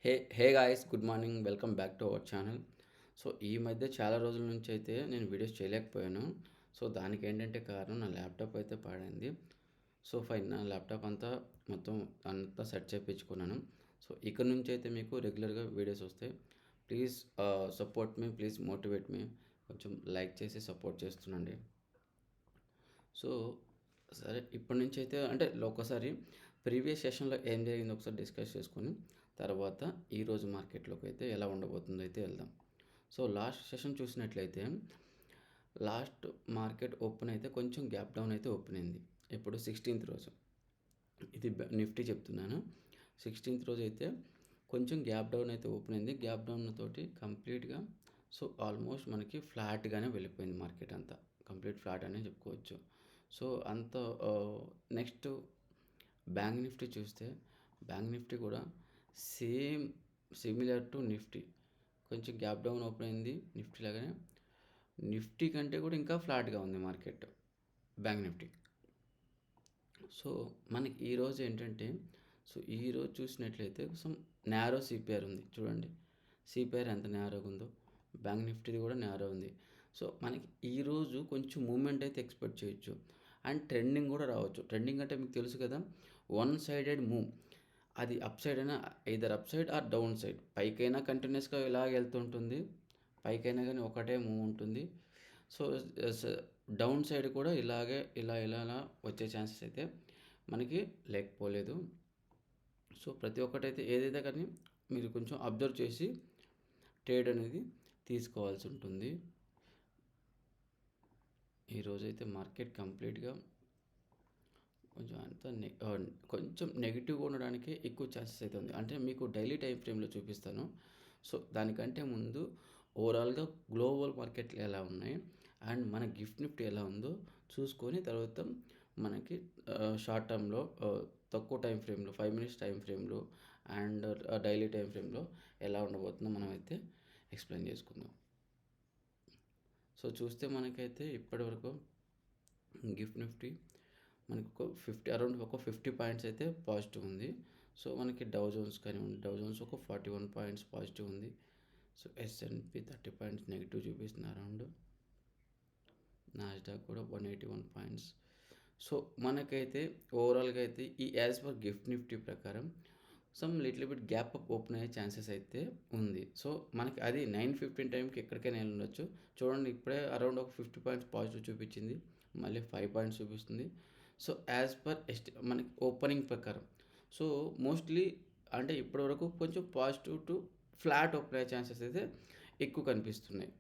Hey guys, good morning. Welcome back to our channel. So ఈ మధ్య చాలా రోజుల నుంచి అయితే నేను వీడియోస్ చేయలేకపోయాను. సో దానికి ఏంటంటే కారణం, నా ల్యాప్టాప్ అయితే పాడైంది. సో ఫైన్, నా ల్యాప్టాప్ అంతా మొత్తం అంతా సెట్ చేయించుకున్నాను. సో ఇక నుంచి అయితే మీకు రెగ్యులర్గా వీడియోస్ వస్తాయి. Please support me, please motivate me. కొంచెం లైక్ చేసి సపోర్ట్ చేస్తుండండి. సో సరే, ఇప్పటి నుంచి అయితే అంటే ఒకసారి ప్రీవియస్ సెషన్లో ఏం జరిగిందో ఒకసారి డిస్కస్ చేసుకొని తర్వాత ఈరోజు మార్కెట్లోకి అయితే ఎలా ఉండబోతుందో అయితే వెళ్దాం. సో లాస్ట్ సెషన్ చూసినట్లయితే లాస్ట్ మార్కెట్ ఓపెన్ అయితే కొంచెం గ్యాప్ డౌన్ అయితే ఓపెన్ అయింది. ఇప్పుడు 16th రోజు, ఇది నిఫ్టీ చెప్తున్నాను. 16th రోజు అయితే కొంచెం గ్యాప్ డౌన్ అయితే ఓపెన్ అయింది. గ్యాప్ డౌన్ తోటి కంప్లీట్గా సో ఆల్మోస్ట్ మనకి ఫ్లాట్గానే వెళ్ళిపోయింది మార్కెట్ అంతా. కంప్లీట్ ఫ్లాట్ అనే చెప్పుకోవచ్చు. సో అంత నెక్స్ట్ బ్యాంక్ నిఫ్టీ చూస్తే, బ్యాంక్ నిఫ్టీ కూడా సేమ్ సిమిలర్ టు నిఫ్టీ, కొంచెం గ్యాప్ డౌన్ ఓపెన్ అయింది నిఫ్టీ లాగానే. నిఫ్టీ కంటే కూడా ఇంకా ఫ్లాట్గా ఉంది మార్కెట్ బ్యాంక్ నిఫ్టీ. సో మనకి ఈరోజు ఏంటంటే, సో ఈరోజు చూసినట్లయితే సమ్ నేరో సిపిఆర్ ఉంది చూడండి. సిపిఆర్ ఎంత నేరోగా ఉందో, బ్యాంక్ నిఫ్టీది కూడా నేరో ఉంది. సో మనకి ఈరోజు కొంచెం మూమెంట్ అయితే ఎక్స్పెక్ట్ చేయొచ్చు. అండ్ ట్రెండింగ్ కూడా రావచ్చు. ట్రెండింగ్ అంటే మీకు తెలుసు కదా, వన్ సైడెడ్ మూవ్. అది అప్ సైడ్ అయినా, either upside or downside. పైకైనా కంటిన్యూస్గా ఇలాగ వెళ్తుంటుంది, పైకైనా కానీ ఒకటే మూవ్ ఉంటుంది. సో డౌన్ సైడ్ కూడా ఇలాగే ఇలా ఇలా ఇలా వచ్చే ఛాన్సెస్ అయితే మనకి లేకపోలేదు. సో ప్రతి ఒక్కటైతే ఏదైతే కానీ మీరు కొంచెం అబ్జర్వ్ చేసి ట్రేడ్ అనేది తీసుకోవాల్సి ఉంటుంది. ఈరోజైతే మార్కెట్ కంప్లీట్గా కొంచెం అంతా కొంచెం నెగిటివ్గా ఉండడానికి ఎక్కువ ఛాన్సెస్ అయితే ఉంది. అంటే మీకు డైలీ టైం ఫ్రేమ్లో చూపిస్తాను. సో దానికంటే ముందు ఓవరాల్గా గ్లోబల్ మార్కెట్లు ఎలా ఉన్నాయి అండ్ మన గిఫ్ట్ నిఫ్టీ ఎలా ఉందో చూసుకొని తర్వాత మనకి షార్ట్ టర్మ్లో తక్కువ టైం ఫ్రేమ్లో 5 minutes టైం ఫ్రేమ్లో అండ్ డైలీ టైం ఫ్రేమ్లో ఎలా ఉండబోతుందో మనం అయితే ఎక్స్ప్లెయిన్ చేసుకుందాం. సో చూస్తే మనకైతే ఇప్పటివరకు గిఫ్ట్ నిఫ్టీ మనకు ఒక 50 పాయింట్స్ అయితే పాజిటివ్ ఉంది. సో మనకి డౌ జోన్స్ కానివ్వండి, డౌ జోన్స్ ఒక 41 పాయింట్స్ పాజిటివ్ ఉంది. సో S&P 30 పాయింట్స్ నెగిటివ్ చూపిస్తుంది అరౌండ్. నాస్డాక్ కూడా 181 పాయింట్స్. సో మనకైతే ఓవరాల్గా అయితే ఈ యాజ్ పర్ గిఫ్ట్ నిఫ్టీ ప్రకారం some little bit gap up open అయ్యే ఛాన్సెస్ అయితే ఉంది. సో మనకి అది 9:15 టైంకి ఎక్కడికైనా ఉండొచ్చు. చూడండి, ఇప్పుడే అరౌండ్ ఒక 50 పాయింట్స్ పాజిటివ్ చూపించింది, మళ్ళీ 5 పాయింట్స్ చూపిస్తుంది. సో యాజ్ పర్ మనకి ఓపెనింగ్ ప్రకారం సో మోస్ట్లీ అంటే ఇప్పటివరకు కొంచెం పాజిటివ్ టు ఫ్లాట్ ఓపెన్ అయ్యే ఛాన్సెస్ అయితే ఎక్కువ కనిపిస్తున్నాయి.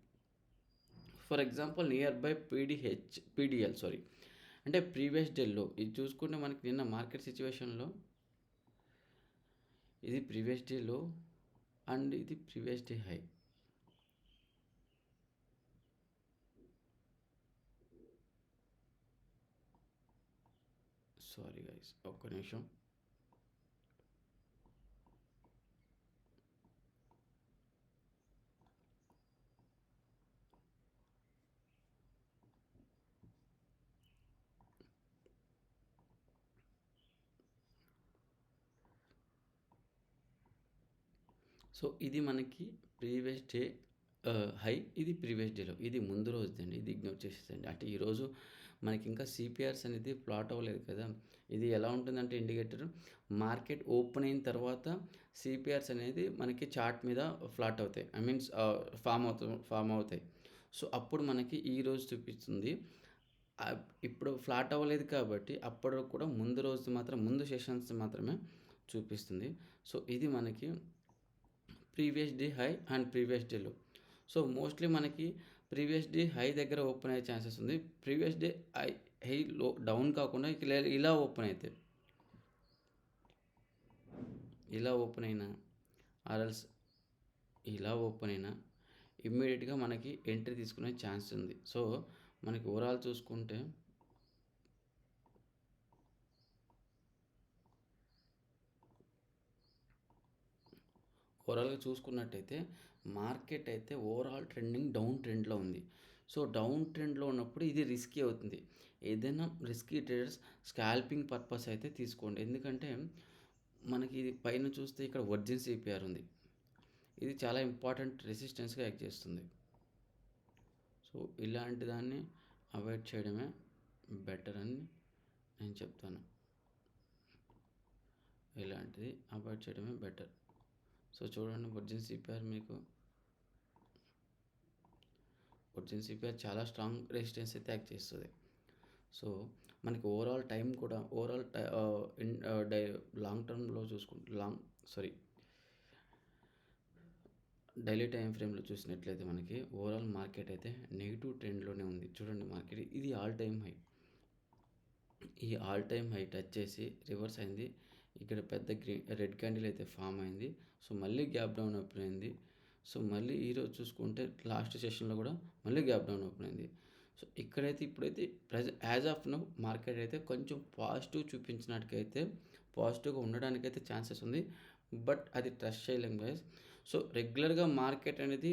For example near by PDL అంటే ప్రీవియస్ డేలో ఇది చూసుకుంటే మనకి నిన్న మార్కెట్ సిచ్యువేషన్లో ఇది ప్రీవియస్ డేలో అండ్ ఇది previous day high. Sorry guys, ఒక్క నిమిషం. సో ఇది మనకి ప్రీవియస్ డే హై, ఇది ప్రీవియస్ డేలో, ఇది ముందు రోజుదండి, ఇది ఇగ్నోర్ చేసేదండి. అంటే ఈరోజు మనకి ఇంకా సిపిఆర్స్ అనేది ప్లాట్ అవ్వలేదు కదా. ఇది ఎలా ఉంటుందంటే ఇండికేటర్ మార్కెట్ ఓపెన్ అయిన తర్వాత సిపిఆర్స్ అనేది మనకి చార్ట్ మీద ఫ్లాట్ అవుతాయి, ఐ మీన్స్ ఫామ్ అవుతాయి. సో అప్పుడు మనకి ఈరోజు చూపిస్తుంది. ఇప్పుడు ఫ్లాట్ అవ్వలేదు కాబట్టి అప్పటి కూడా ముందు రోజు మాత్రం, ముందు సెషన్స్ మాత్రమే చూపిస్తుంది. సో ఇది మనకి previous day high and previous day లో. సో మోస్ట్లీ మనకి ప్రీవియస్ డే హై దగ్గర ఓపెన్ అయ్యే ఛాన్సెస్ ఉంది. ప్రీవియస్ డే హై లో డౌన్ కాకుండా ఇలా ఓపెన్ అయితే, ఇలా ఓపెన్ అయినా ఆర్ఎల్స్ ఇలా ఓపెన్ అయినా ఇమ్మీడియట్గా మనకి ఎంట్రీ తీసుకునే ఛాన్స్ ఉంది. సో మనకి ఓవరాల్ చూసుకుంటే ఓవరాల్గా చూసుకున్నట్టయితే మార్కెట్ అయితే ఓవరాల్ ట్రెండింగ్ డౌన్ ట్రెండ్లో ఉంది. సో డౌన్ ట్రెండ్లో ఉన్నప్పుడు ఇది రిస్కీ అవుతుంది. ఏదైనా రిస్కీ ట్రేడర్స్ స్కాల్పింగ్ పర్పస్ అయితే తీసుకోండి. ఎందుకంటే మనకి ఇది పైన చూస్తే ఇక్కడ వర్జిన్ సిపిఆర్ ఉంది. ఇది చాలా ఇంపార్టెంట్ రెసిస్టెన్స్‌గా యాక్ట్ చేస్తుంది. సో, ఇలాంటి దాన్ని అవాయిడ్ చేయడమే బెటర్ అని నేను చెప్తాను. ఇలాంటిది అవాయిడ్ చేయడమే బెటర్. సో, చూడండి వర్జిన్ సిపిఆర్ చాలా స్ట్రాంగ్ రెసిస్టెన్స్ అయితే యాక్ట్ చేస్తది. సో, మనకి ఓవరాల్ టైం కూడా లాంగ్ టర్మ్‌లో డైలీ టైమ్ ఫ్రేమ్‌లో చూసినట్లయితే మనకి ఓవరాల్ మార్కెట్ అయితే నెగెటివ్ ట్రెండ్‌లోనే ఉంది. చూడండి మార్కెట్ ఇది ఆల్ టైమ్ హై. ఈ ఆల్ టైమ్ హై టచ్ చేసి రివర్స్ అయింది. ఇక్కడ పెద్ద రెడ్ క్యాండిల్ అయితే ఫామ్ అయింది. సో, మళ్ళీ గ్యాప్ డౌన్ ఓపెన్ అయింది. సో, మళ్ళీ ఈరోజు చూసుకుంటే లాస్ట్ సెషన్‌లో కూడా మళ్ళీ గ్యాప్ డౌన్ ఓపెన్ అయింది. సో, ఇప్పుడైతే యాజ్ ఆఫ్ నౌ మార్కెట్ అయితే కొంచెం పాజిటివ్‌గా ఉండడానికైతే ఛాన్సెస్ ఉంది. బట్ అది ట్రస్ట్ చేయలేం గైస్. సో, రెగ్యులర్‌గా మార్కెట్ అనేది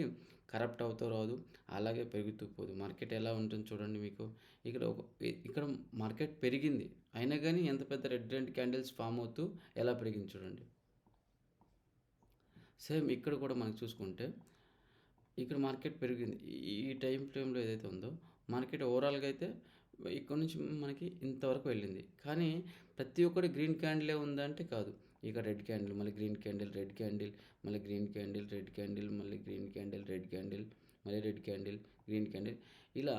కరప్ట్ అవుతూ రాదు. అలాగే పెరుగుతూ పోదు. మార్కెట్ ఎలా ఉంటుంది చూడండి మీకు. ఇక్కడ మార్కెట్ పెరిగింది. అయినా గానీ ఎంత పెద్ద రెడ్ క్యాండిల్స్ ఫామ్ అవుతూ ఎలా పెరిగింది చూడండి. సేమ్ ఇక్కడ కూడా మనకు చూసుకుంటే ఇక్కడ మార్కెట్ పెరిగింది. ఈ టైం ఫ్రేమ్‌లో ఏదైతే ఉందో మార్కెట్ ఓవరాల్‌గా అయితే ఇక్కడ నుంచి మనకి ఇంతవరకు వెళ్ళింది. కానీ ప్రతి ఒక్కటి గ్రీన్ క్యాండిలే ఉందంటే కాదు. ఇక రెడ్ క్యాండిల్, మళ్ళీ గ్రీన్ క్యాండిల్, రెడ్ క్యాండిల్, మళ్ళీ గ్రీన్ క్యాండిల్, రెడ్ క్యాండిల్, మళ్ళీ గ్రీన్ క్యాండిల్, రెడ్ క్యాండిల్, మళ్ళీ రెడ్ క్యాండిల్, గ్రీన్ క్యాండిల్. ఇలా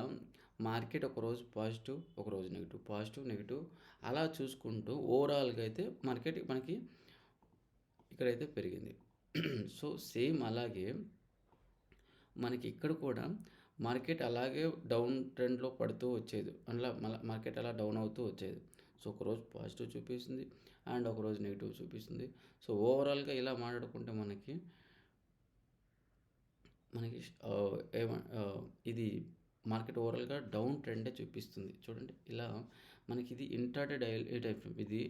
మార్కెట్ ఒకరోజు పాజిటివ్, ఒకరోజు నెగెటివ్, పాజిటివ్, నెగెటివ్ అలా చూసుకుంటూ ఓవరాల్‌గా అయితే మార్కెట్ మనకి ఇక్కడైతే పెరిగింది. సో, సేమ్ అలాగే మనకి ఇక్కడ కూడా మార్కెట్ అలాగే డౌన్ ట్రెండ్‌లో పడుతూ వచ్చేది. మార్కెట్ అలా డౌన్ అవుతూ వచ్చేది. సో, ఒకరోజు పాజిటివ్ చూపిస్తుంది అండ్ ఒకరోజు నెగెటివ్ చూపిస్తుంది. సో, ఓవరాల్‌గా ఇలా మాట్లాడుకుంటే మనకి ఇది మార్కెట్ ఓవరాల్‌గా డౌన్ ట్రెండే చూపిస్తుంది. చూడండి ఇలా మనకి ఇది ఇంట్రాడే టైప్ ఇది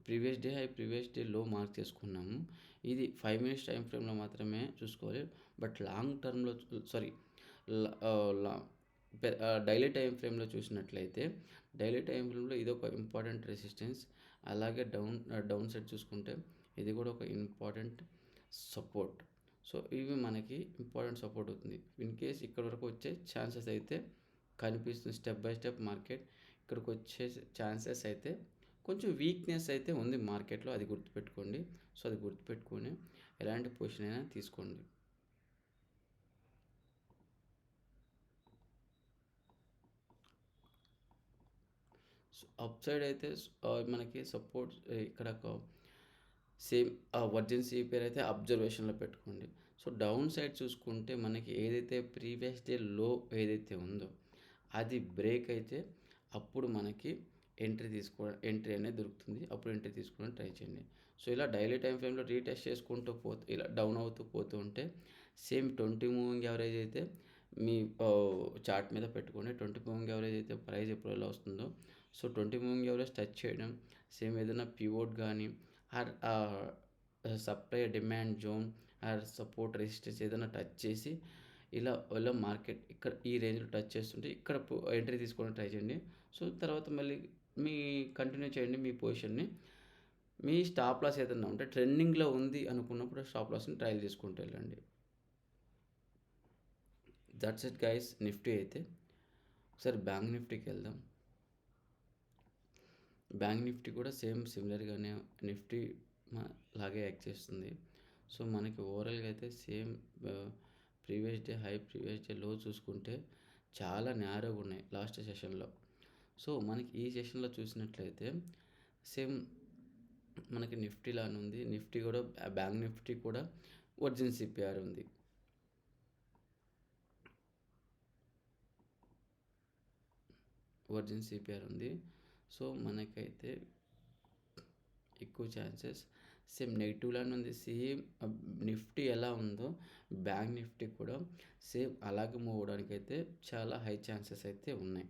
previous day high, previous day లో మార్క్ చేసుకున్నాము. ఇది 5 మినిట్స్ టైమ్ ఫ్రేమ్‌లో మాత్రమే చూసుకోవాలి. బట్ లాంగ్ టర్మ్‌లో డైలీ టైమ్ ఫ్రేమ్‌లో చూసినట్లయితే డైలీ టైమ్ ఫ్రేమ్‌లో ఇదొక ఇంపార్టెంట్ రెసిస్టెన్స్. అలాగే డౌన్ సైడ్ చూసుకుంటే ఇది కూడా ఒక ఇంపార్టెంట్ సపోర్ట్. సో, ఇవి మనకి ఇంపార్టెంట్ సపోర్ట్ అవుతుంది. ఇన్‌కేస్ ఇక్కడి వరకు వచ్చే ఛాన్సెస్ అయితే కనిపిస్తుంది. స్టెప్ బై స్టెప్ మార్కెట్ ఇక్కడికి వచ్చే ఛాన్సెస్ అయితే కొంచెం వీక్‌నెస్ అయితే ఉంది మార్కెట్‌లో. అది గుర్తుపెట్టుకోండి. సో, అది గుర్తుపెట్టుకొని ఎలాంటి పొజిషన్ అయినా తీసుకోండి. సో, అప్ సైడ్ అయితే మనకి సపోర్ట్ ఇక్కడ సేమ్ వర్జిన్ సిపిఆర్ అయితే అబ్జర్వేషన్‌లో పెట్టుకోండి. సో, డౌన్ సైడ్ చూసుకుంటే మనకి ఏదైతే ప్రీవియస్ డే లో ఏదైతే ఉందో అది బ్రేక్ అయితే అప్పుడు మనకి ఎంట్రీ అనేది దొరుకుతుంది. అప్పుడు ఎంట్రీ తీసుకోవడానికి ట్రై చేయండి. సో, ఇలా డైలీ టైమ్ ఫ్రేమ్‌లో రీటెస్ట్ చేసుకుంటూ ఇలా డౌన్ అవుతూ పోతూ ఉంటే సేమ్ 20 మూవింగ్ యావరేజ్ అయితే మీ చార్ట్ మీద పెట్టుకోండి. 20 మూవింగ్ యావరేజ్ అయితే ప్రైస్ ఎప్పుడు ఎలా వస్తుందో సో, 20 మూవింగ్ యావరేజ్ టచ్ చేయడం సేమ్ ఏదైనా పివోట్ కానీ or supply demand zone or support resistance ఏదైనా టచ్ చేసి ఇలా మార్కెట్ ఇక్కడ ఈ రేంజ్‌లో టచ్ చేస్తుంటే ఇక్కడ ఎంట్రీ తీసుకోవడానికి ట్రై చేయండి. సో, తర్వాత మళ్ళీ కంటిన్యూ చేయండి మీ పొజిషన్‌ని. మీ స్టాప్ లాస్ ఏదైనా ఉంటే ట్రెండింగ్‌లో ఉంది అనుకున్నప్పుడు స్టాప్ లాస్‌ని ట్రయల్ చేసుకుంటూ వెళ్ళండి. That's it guys. నిఫ్టీ అయితే ఒకసారి బ్యాంక్ నిఫ్టీకి వెళ్దాం. బ్యాంక్ నిఫ్టీ కూడా సేమ్ సిమిలర్‌గానే నిఫ్టీ లాగే యాక్ట్ చేస్తుంది. సో, మనకి ఓవరాల్‌గా అయితే same previous day high, previous day లో చూసుకుంటే చాలా న్యారోగా ఉన్నాయి లాస్ట్ సెషన్‌లో. సో, మనకి ఈ సెషన్‌లో చూసినట్లయితే సేమ్ మనకి నిఫ్టీ లానే ఉంది. నిఫ్టీ కూడా బ్యాంక్ నిఫ్టీ కూడా వర్జిన్ సిపిఆర్ ఉంది. వర్జిన్ సిపిఆర్ ఉంది. సో, మనకైతే ఎక్కువ ఛాన్సెస్ సేమ్ నెగిటివ్ లానే ఉంది. సేమ్ నిఫ్టీ ఎలా ఉందో బ్యాంక్ నిఫ్టీ కూడా సేమ్ అలాగే మూవ్ అవ్వడానికి అయితే చాలా హై ఛాన్సెస్ అయితే ఉన్నాయి.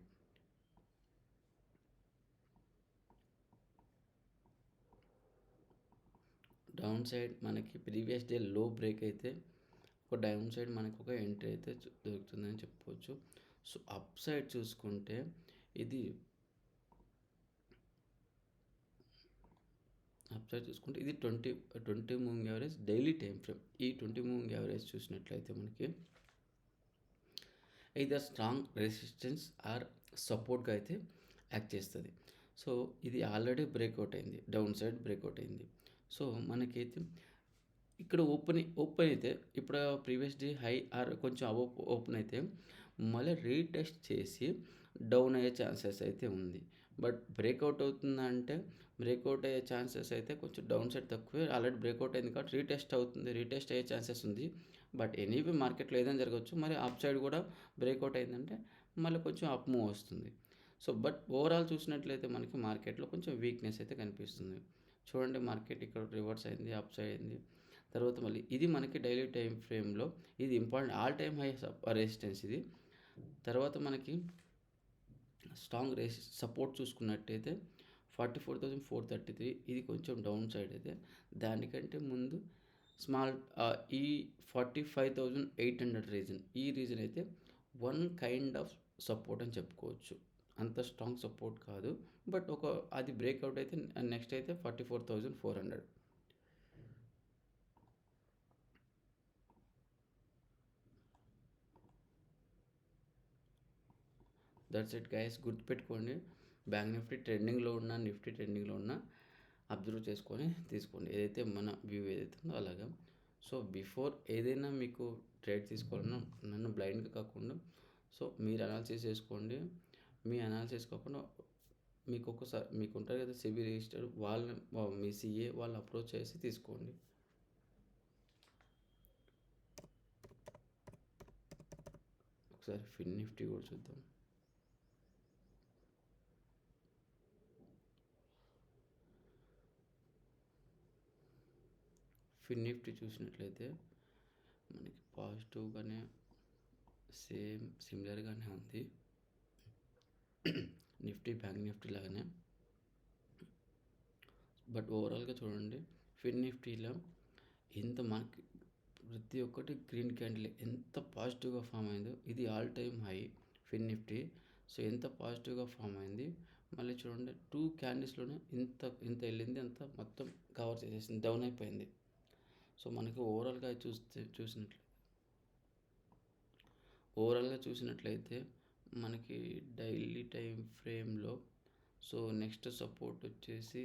డౌన్ సైడ్ మనకి ప్రీవియస్ డే లో బ్రేక్ అయితే ఒక డౌన్ సైడ్ మనకు ఒక ఎంట్రీ అయితే దొరుకుతుందని చెప్పుకోవచ్చు. సో, అప్ సైడ్ చూసుకుంటే ఇది అప్సైడ్ చూసుకుంటే ఇది 20 moving average daily time frame. ఈ 20 మూవింగ్ యావరేజ్ చూసినట్లయితే మనకి ఎయిదర్ స్ట్రాంగ్ రెసిస్టెన్స్ ఆర్ సపోర్ట్గా అయితే యాక్ట్ చేస్తుంది. సో ఇది ఆల్రెడీ బ్రేక్అవుట్ అయింది, డౌన్ సైడ్ బ్రేక్అవుట్ అయింది. సో మనకైతే ఇక్కడ ఓపెన్ అయితే ఇప్పుడు ప్రీవియస్ డే హై ఆర్ కొంచెం ఓపెన్ అయితే మళ్ళీ రీటెస్ట్ చేసి డౌన్ అయ్యే ఛాన్సెస్ అయితే ఉంది. బట్ బ్రేక్అవుట్ అవుతుందంటే బ్రేక్అవుట్ అయ్యే ఛాన్సెస్ అయితే కొంచెం డౌన్ సైడ్ తక్కువే. ఆల్రెడీ బ్రేక్అవుట్ అయింది కాబట్టి రీటెస్ట్ అయ్యే ఛాన్సెస్ ఉంది. బట్ ఎనీవే మార్కెట్లో ఏదైనా జరగవచ్చు. మరి అప్ సైడ్ కూడా బ్రేక్అవుట్ అయిందంటే మళ్ళీ కొంచెం అప్ మూవ్ వస్తుంది. సో బట్ ఓవరాల్ చూసినట్లయితే మనకి మార్కెట్లో కొంచెం వీక్నెస్ అయితే కనిపిస్తుంది. చూడండి, మార్కెట్ ఇక్కడ రివర్స్ అయింది, అప్ సైడ్ అయింది. తర్వాత మళ్ళీ ఇది మనకి డైలీ టైం ఫ్రేమ్లో ఇది important all time high resistance ఇది. తర్వాత మనకి స్ట్రాంగ్ సపోర్ట్ చూసుకున్నట్టయితే 44,433 ఇది కొంచెం డౌన్ సైడ్ అయితే. దానికంటే ముందు స్మాల్ ఈ 45,800 రీజన్ అయితే వన్ కైండ్ ఆఫ్ సపోర్ట్ అని చెప్పుకోవచ్చు. అంత స్ట్రాంగ్ సపోర్ట్ కాదు, బట్ అది బ్రేక్అవుట్ అయితే నెక్స్ట్ అయితే 44,400. That's it guys. గుర్తుపెట్టుకోండి, బ్యాంక్ నిఫ్టీ ట్రెండింగ్లో ఉన్న, నిఫ్టీ ట్రెండింగ్లో ఉన్న అబ్జర్వ్ చేసుకొని తీసుకోండి, ఏదైతే మన వ్యూ ఏదైతే ఉందో అలాగా. సో బిఫోర్ ఏదైనా మీకు ట్రేడ్ తీసుకోవాలన్నా నన్ను బ్లైండ్గా కాకుండా సో మీరు అనాలిసిస్ చేసుకోండి. మీ అనాలిసిస్ కాకుండా మీకు ఒకసారి మీకు ఉంటారు కదా సెబీ రిజిస్టర్డ్ వాళ్ళని, మీ సిఏ వాళ్ళని అప్రోచ్ చేసి తీసుకోండి. ఒకసారి ఫిన్ నిఫ్టీ కూడా చూద్దాం. ఫిన్ నిఫ్టీ చూసినట్లయితే మనకి పాజిటివ్గానే సిమిలర్గానే ఉంది. నిఫ్టీ బ్యాంక్ నిఫ్టీ లాగానే. బట్ ఓవరాల్గా చూడండి, ఫిన్ నిఫ్టీలో ఎంత మనకి ప్రతి ఒక్కటి గ్రీన్ క్యాండిల్ ఎంత పాజిటివ్గా ఫామ్ అయిందో. ఇది ఆల్ టైమ్ హై ఫిన్ నిఫ్టీ. సో ఎంత పాజిటివ్గా ఫామ్ అయింది. మళ్ళీ చూడండి 2 క్యాండిల్స్లోనే ఇంత వెళ్ళింది, అంత మొత్తం కవర్ చేసేసింది, డౌన్ అయిపోయింది. సో మనకి ఓవరాల్గా చూసినట్లయితే మనకి డైలీ టైం ఫ్రేమ్లో సో నెక్స్ట్ సపోర్ట్ వచ్చేసి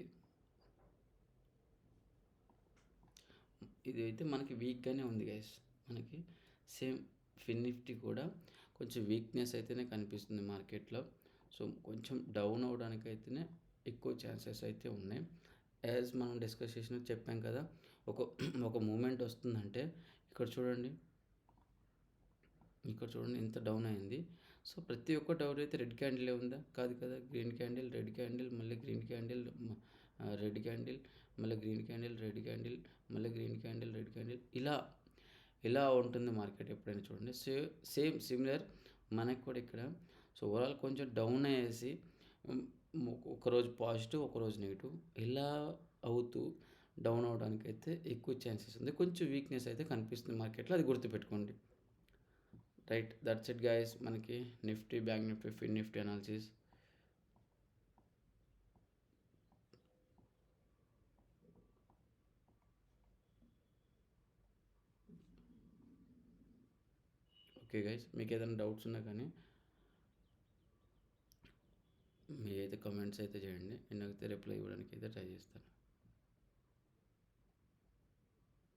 ఇది అయితే మనకి వీక్గానే ఉంది గైస్. మనకి సేమ్ ఫిన్ నిఫ్టీ కూడా కొంచెం వీక్నెస్ అయితేనే కనిపిస్తుంది మార్కెట్లో. సో కొంచెం డౌన్ అవడానికి అయితేనే ఎక్కువ ఛాన్సెస్ అయితే ఉన్నాయి. యాజ్ మనం డిస్కస్ చేసిన చెప్పాం కదా, ఒక మూమెంట్ వస్తుందంటే ఇక్కడ చూడండి ఎంత డౌన్ అయింది. సో ప్రతి ఒక్కటి ఎవరైతే రెడ్ క్యాండిల్ ఉందా, కాదు కదా, గ్రీన్ క్యాండిల్, రెడ్ క్యాండిల్, మళ్ళీ గ్రీన్ క్యాండిల్, రెడ్ క్యాండిల్, మళ్ళీ గ్రీన్ క్యాండిల్, రెడ్ క్యాండిల్, మళ్ళీ గ్రీన్ క్యాండిల్, రెడ్ క్యాండిల్, ఇలా ఉంటుంది మార్కెట్ ఎప్పుడైనా చూడండి. సేమ్ సిమిలర్ మనకు కూడా ఇక్కడ. సో ఓవరాల్ కొంచెం డౌన్ అయ్యేసి ఒకరోజు పాజిటివ్, ఒకరోజు నెగిటివ్, ఇలా అవుతూ డౌన్ అవడానికి అయితే ఎక్కువ ఛాన్సెస్ ఉంది. కొంచెం వీక్నెస్ అయితే కనిపిస్తుంది మార్కెట్లో, అది గుర్తుపెట్టుకోండి. Right, that's it guys. మనకి నిఫ్టీ, బ్యాంక్ నిఫ్టీ, ఫిన్ నిఫ్టీ అనాలిసిస్. ఓకే గైస్, మీకు ఏదైనా డౌట్స్ ఉన్నా కానీ మీ అయితే కమెంట్స్ అయితే చేయండి, నేనైతే రిప్లై ఇవ్వడానికి అయితే ట్రై చేస్తాను.